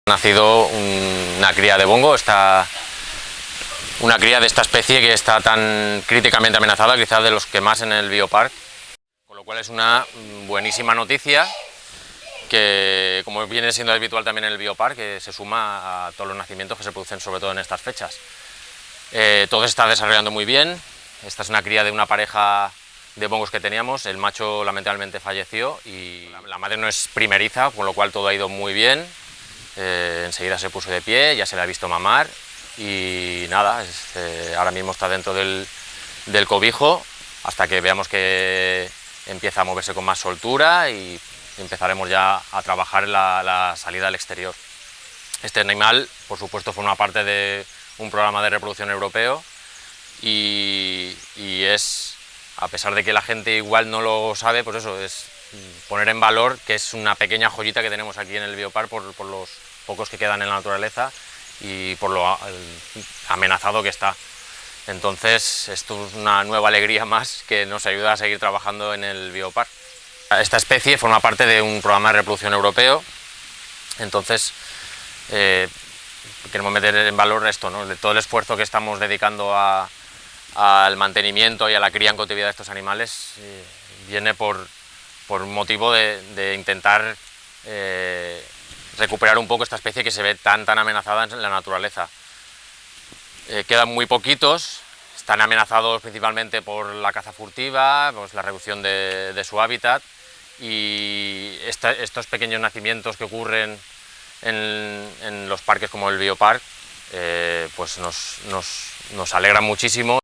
Nacido una cría de bongo, una cría de esta especie que está tan críticamente amenazada, quizás de los que más en el biopark, con lo cual es una buenísima noticia que, como viene siendo habitual también en el biopark, que se suma a todos los nacimientos que se producen sobre todo en estas fechas. Todo se está desarrollando muy bien. Esta es una cría de una pareja de bongos que teníamos. El macho lamentablemente falleció y la madre no es primeriza, con lo cual todo ha ido muy bien. Enseguida se puso de pie, ya se le ha visto mamar y nada, ahora mismo está dentro del cobijo hasta que veamos que empieza a moverse con más soltura y empezaremos ya a trabajar la salida al exterior. Este animal, por supuesto, forma parte de un programa de reproducción europeo y es, a pesar de que la gente igual no lo sabe, pues eso, es poner en valor que es una pequeña joyita que tenemos aquí en el biopark por los pocos que quedan en la naturaleza y por lo amenazado que está. Entonces, esto es una nueva alegría más que nos ayuda a seguir trabajando en el biopark. Esta especie forma parte de un programa de reproducción europeo, entonces queremos meter en valor esto, ¿no? Todo el esfuerzo que estamos dedicando al mantenimiento y a la cría en cautividad de estos animales viene por motivo de intentar recuperar un poco esta especie que se ve tan amenazada en la naturaleza. Quedan muy poquitos, están amenazados principalmente por la caza furtiva, pues la reducción de su hábitat, y estos pequeños nacimientos que ocurren en los parques como el biopark pues nos alegran muchísimo.